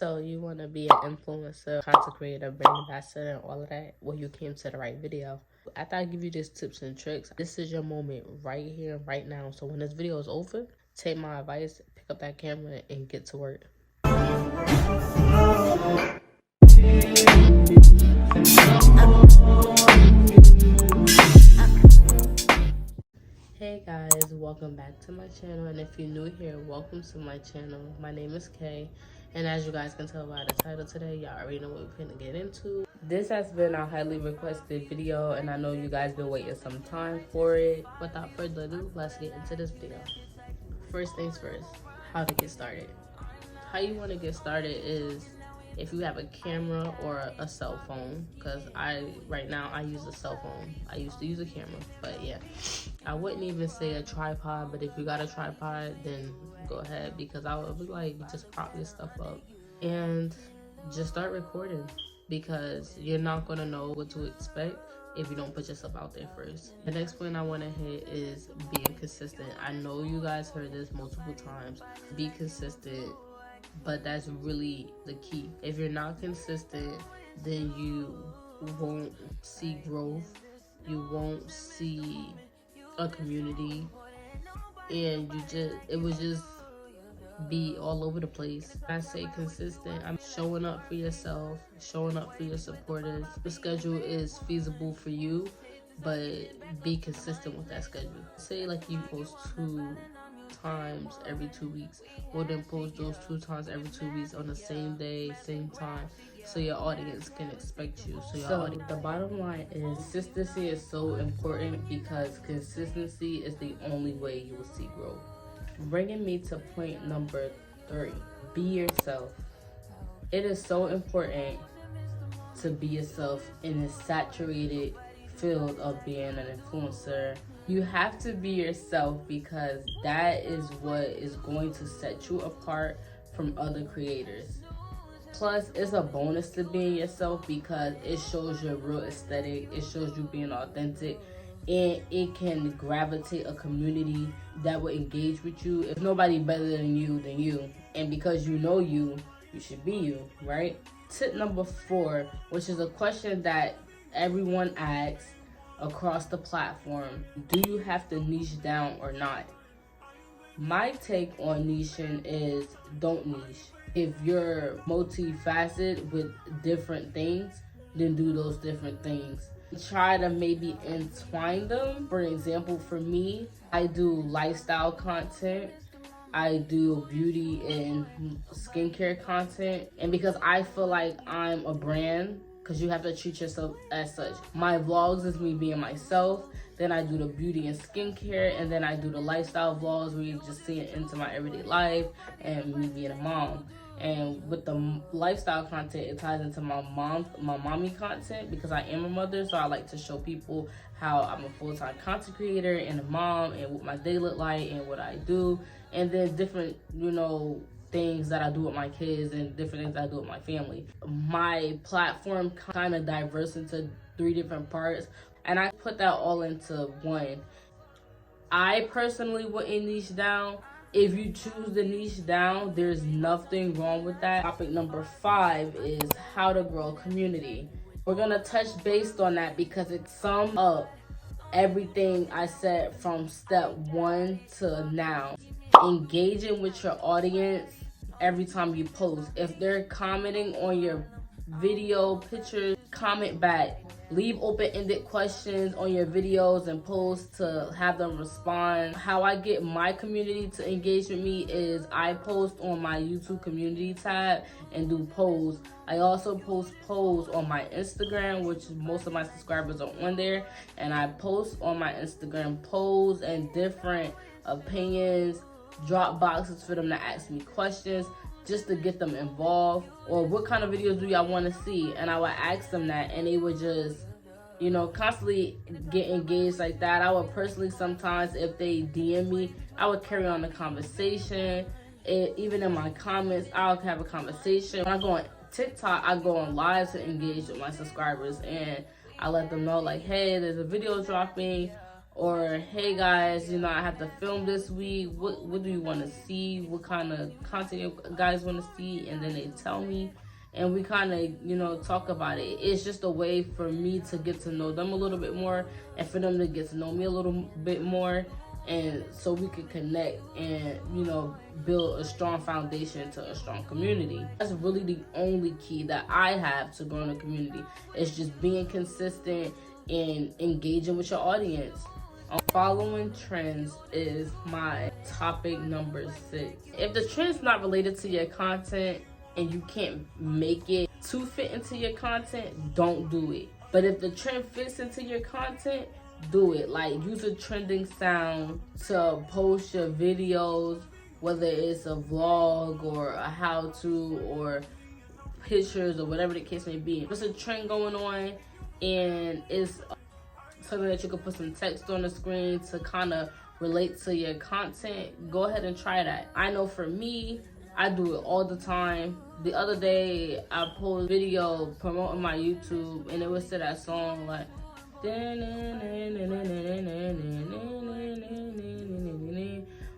So you want to be an influencer, content creator, brand ambassador, and all of that? Well, you came to the right video. After I give you these tips and tricks, this is your moment right here, right now. So when this video is over, take my advice, pick up that camera, and get to work. Hey guys, welcome back to my channel, and if you're new here, welcome to my channel. My name is Kay, and as you guys can tell by the title today, y'all already know what we're gonna get into. This has been a highly requested video, and I know you guys been waiting some time for it. Without further ado, let's get into this video. First things first, how to get started. How you want to get started is if you have a camera or a cell phone, because right now I use a cell phone. I used to use a camera, but yeah, I wouldn't even say a tripod, but if you got a tripod, then go ahead, because I would be like, just prop your stuff up and just start recording, because you're not gonna know what to expect if you don't put yourself out there first. The next point I want to hit is being consistent. I know you guys heard this multiple times. Be consistent. But that's really the key. If you're not consistent, then you won't see growth, you won't see a community, and it would just be all over the place. When I say consistent, I'm showing up for yourself, showing up for your supporters. The schedule is feasible for you, but be consistent with that schedule. Say like you post 2 times every 2 weeks, or then post those 2 times every 2 weeks on the same day, same time, so your audience can expect you. So the bottom line is consistency is so important, because consistency is the only way you will see growth. Bringing me to point number 3, be yourself. It is so important to be yourself in this saturated field of being an influencer. You have to be yourself, because that is what is going to set you apart from other creators. Plus, it's a bonus to being yourself, because it shows your real aesthetic, it shows you being authentic, and it can gravitate a community that will engage with you. If nobody better than you, and because you know you should be you, right? Tip number 4, which is a question that everyone asks across the platform: do you have to niche down or not? My take on niching is don't niche. If you're multifaceted with different things, then do those different things. Try to maybe entwine them. For example, for me, I do lifestyle content, I do beauty and skincare content, and because I feel like I'm a brand, because you have to treat yourself as such. My vlogs is me being myself, then I do the beauty and skincare, and then I do the lifestyle vlogs where you just see it into my everyday life and me being a mom. And with the lifestyle content, it ties into my mommy content, because I am a mother, so I like to show people how I'm a full-time content creator and a mom, and what my day look like and what I do, and then different, things that I do with my kids and different things I do with my family. My platform kind of diverse into 3 different parts, and I put that all into one. I personally wouldn't niche down. If you choose to niche down, there's nothing wrong with that. Topic number 5 is how to grow a community. We're gonna touch based on that, because it sums up everything I said from step 1 to now. Engaging with your audience every time you post. If they're commenting on your video, pictures, comment back. Leave open-ended questions on your videos and posts to have them respond. How I get my community to engage with me is I post on my YouTube community tab and do polls. I also post polls on my Instagram, which most of my subscribers are on there, and I post on my Instagram polls and different opinions, drop boxes for them to ask me questions, just to get them involved. Or what kind of videos do y'all want to see? And I would ask them that, and they would just, constantly get engaged like that. I would personally, sometimes if they DM me, I would carry on the conversation. Even in my comments, I'll have a conversation. When I go on TikTok, I go on live to engage with my subscribers, and I let them know like, hey, there's a video dropping, or hey guys, you know, I have to film this week. What do you want to see? What kind of content you guys want to see? And then they tell me, and we kind of, you know, talk about it. It's just a way for me to get to know them a little bit more, and for them to get to know me a little bit more, and so we could connect and, you know, build a strong foundation to a strong community. That's really the only key that I have to growing a community. It's just being consistent and engaging with your audience. Following trends is my topic number 6. If the trend's not related to your content and you can't make it to fit into your content, don't do it. But if the trend fits into your content, do it. Like, use a trending sound to post your videos, whether it's a vlog or a how-to or pictures or whatever the case may be. There's a trend going on and it's something that you can put some text on the screen to kind of relate to your content. Go ahead and try that. I know for me, I do it all the time. The other day I posted a video promoting my YouTube, and it was to that song like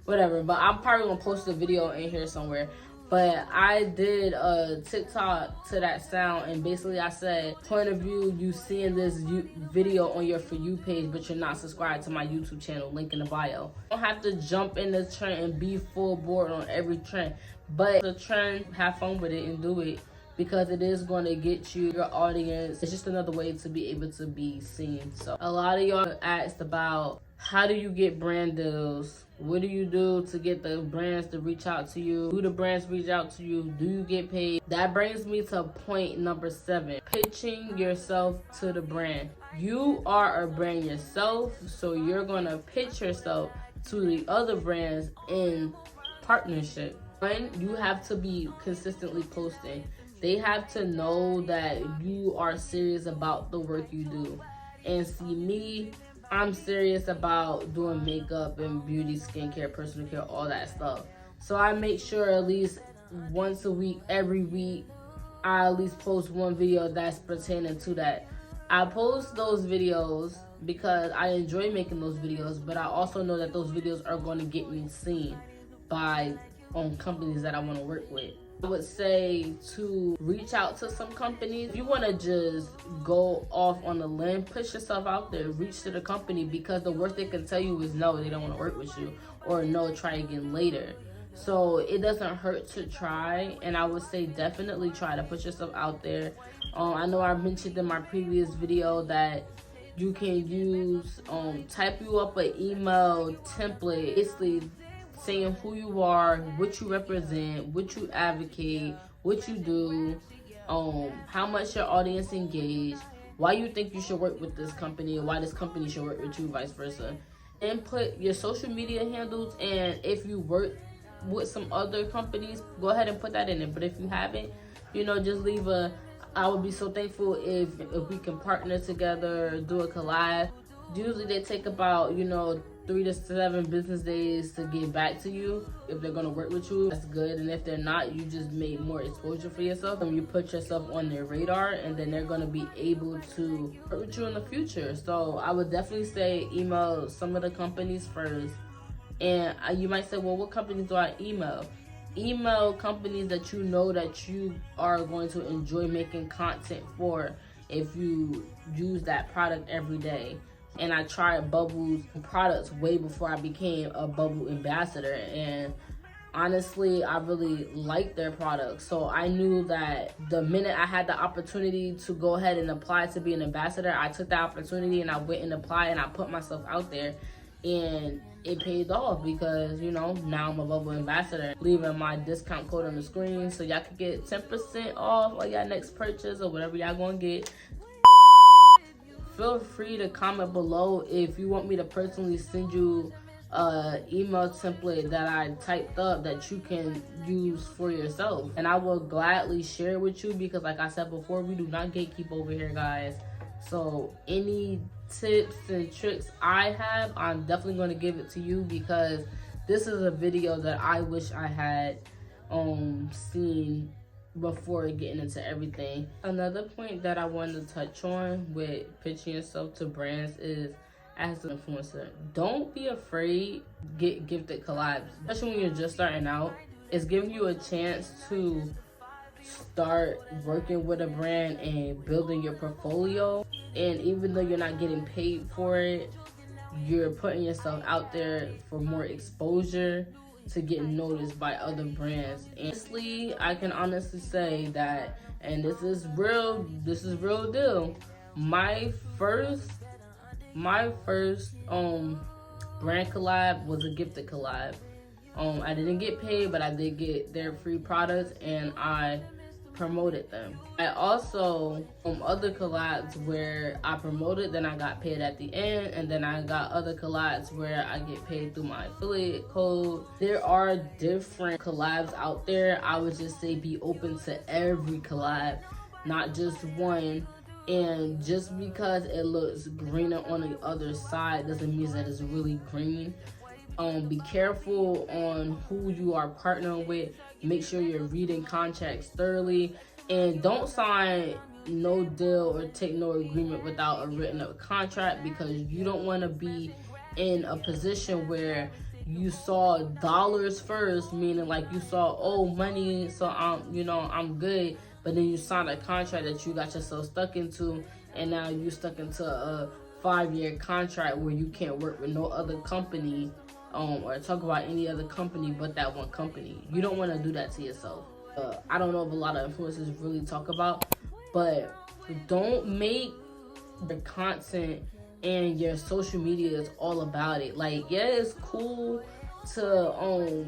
whatever, but I'm probably gonna post the video in here somewhere. But I did a TikTok to that sound, and basically I said, point of view, you seeing this video on your For You page, but you're not subscribed to my YouTube channel, link in the bio. You don't have to jump in the trend and be full board on every trend, but the trend, have fun with it and do it, because it is going to get you your audience. It's just another way to be able to be seen. So a lot of y'all asked about, how do you get brand deals? What do you do to get the brands to reach out to you? Do the brands reach out to you? Do you get paid? That brings me to point number 7, pitching yourself to the brand. You are a brand yourself, so you're gonna pitch yourself to the other brands in partnership. One, you have to be consistently posting. They have to know that you are serious about the work you do. And see, me, I'm serious about doing makeup and beauty, skincare, personal care, all that stuff. So I make sure at least once a week, every week, I at least post one video that's pertaining to that. I post those videos because I enjoy making those videos, but I also know that those videos are going to get me seen by companies that I want to work with. I would say to reach out to some companies. If you want to just go off on a limb, push yourself out there, reach to the company, because the worst they can tell you is no, they don't want to work with you, or no, try again later. So it doesn't hurt to try, and I would say definitely try to put yourself out there. I know I mentioned in my previous video that you can use, type you up an email template, basically saying who you are, what you represent, what you advocate, what you do, how much your audience engaged, why you think you should work with this company, or why this company should work with you, vice versa. And put your social media handles, and if you work with some other companies, go ahead and put that in there. But if you haven't, you know, just leave I would be so thankful if we can partner together, do a collab. Usually they take about, you know, 3 to 7 business days to get back to you. If they're gonna work with you, that's good. And if they're not, you just made more exposure for yourself, and you put yourself on their radar, and then they're gonna be able to work with you in the future. So I would definitely say email some of the companies first. And you might say, well, what companies do I email? Email companies that you know that you are going to enjoy making content for if you use that product every day. And I tried Bubbles products way before I became a Bubble ambassador, and honestly, I really liked their products. So I knew that the minute I had the opportunity to go ahead and apply to be an ambassador, I took that opportunity and I went and applied, and I put myself out there, and it paid off because, you know, now I'm a Bubble ambassador. Leaving my discount code on the screen so y'all can get 10% off on y'all next purchase or whatever y'all gonna get. Feel free to comment below if you want me to personally send you an email template that I typed up that you can use for yourself. And I will gladly share it with you because, like I said before, we do not gatekeep over here, guys. So any tips and tricks I have, I'm definitely going to give it to you because this is a video that I wish I had seen before getting into everything. Another point that I wanted to touch on with pitching yourself to brands is as an influencer. Don't be afraid get gifted collabs, especially when you're just starting out. It's giving you a chance to start working with a brand and building your portfolio. And even though you're not getting paid for it, you're putting yourself out there for more exposure to get noticed by other brands. Honestly, I can honestly say that, and this is real deal. My first brand collab was a gifted collab. I didn't get paid, but I did get their free products and I promoted them. I also other collabs where I promoted, then I got paid at the end, and then I got other collabs where I get paid through my affiliate code. There are different collabs out there. I would just say be open to every collab, not just one. And just because it looks greener on the other side doesn't mean that it's really green. Be careful on who you are partnering with. Make sure you're reading contracts thoroughly, and don't sign no deal or take no agreement without a written up contract, because you don't want to be in a position where you saw dollars first, meaning like you saw money, so I'm good, but then you signed a contract that you got yourself stuck into, and now you're stuck into a 5-year contract where you can't work with no other company or talk about any other company but that one company. You don't want to do that to yourself. I don't know if a lot of influencers really talk about, but don't make the content and your social media is all about it. Like, yeah, it's cool to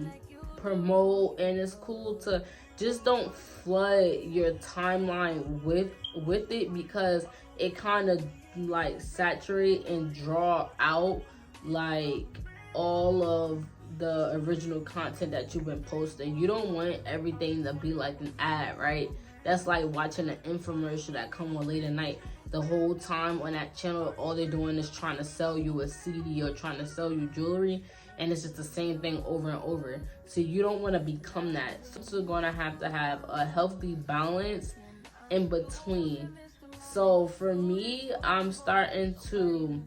promote, and it's cool to just don't flood your timeline with it, because it kind of like saturate and draw out like all of the original content that you've been posting. You don't want everything to be like an ad, right? That's like watching an infomercial that come on late at night. The whole time on that channel, all they're doing is trying to sell you a CD or trying to sell you jewelry, and it's just the same thing over and over. So you don't want to become that. So you're gonna have to have a healthy balance in between. So for me, I'm starting to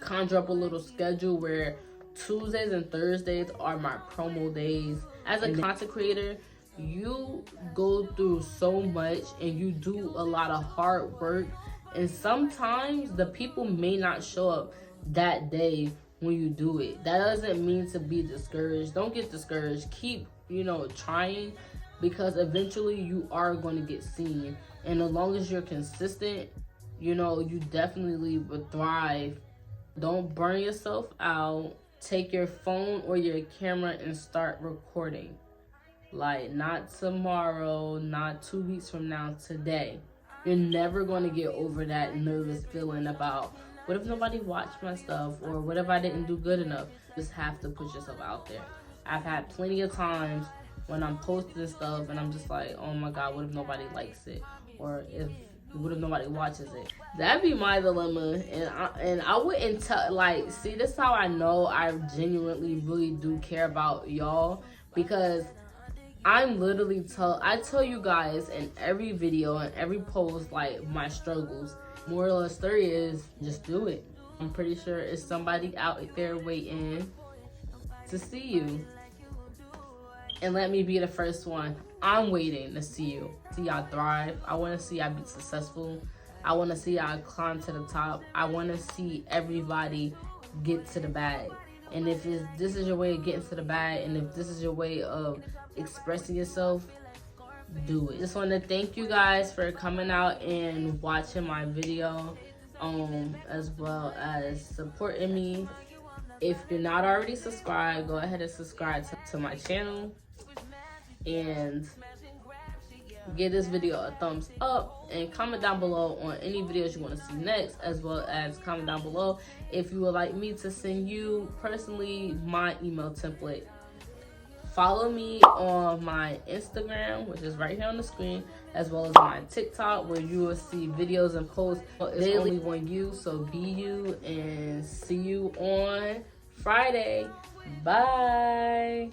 conjure up a little schedule where Tuesdays and Thursdays are my promo days. As a content creator, you go through so much and you do a lot of hard work, and sometimes the people may not show up that day when you do it. That doesn't mean to be discouraged. Don't get discouraged. Keep trying, because eventually you are going to get seen, and as long as you're consistent, you definitely would thrive. Don't burn yourself out. Take your phone or your camera and start recording. Like, not tomorrow, not 2 weeks from now, today. You're never going to get over that nervous feeling about, what if nobody watched my stuff, or what if I didn't do good enough? You just have to put yourself out there. I've had plenty of times when I'm posting stuff and I'm just like, oh my God, what if nobody likes it? Or what if nobody watches it? That'd be my dilemma. And I wouldn't see, this is how I know I genuinely really do care about y'all, because I'm literally I tell you guys in every video and every post like my struggles. Moral of the story is just do it. I'm pretty sure it's somebody out there waiting to see you. And let me be the first one. I'm waiting to see you. See y'all thrive. I want to see y'all be successful. I want to see y'all climb to the top. I want to see everybody get to the bag. And if this is your way of getting to the bag, and if this is your way of expressing yourself, do it. Just want to thank you guys for coming out and watching my video, as well as supporting me. If you're not already subscribed, go ahead and subscribe to my channel, and give this video a thumbs up, and comment down below on any videos you want to see next, as well as comment down below if you would like me to send you personally my email template. Follow me on my Instagram, which is right here on the screen, as well as my TikTok, where you will see videos and posts. It's only one you, so be you, and see you on Friday. Bye.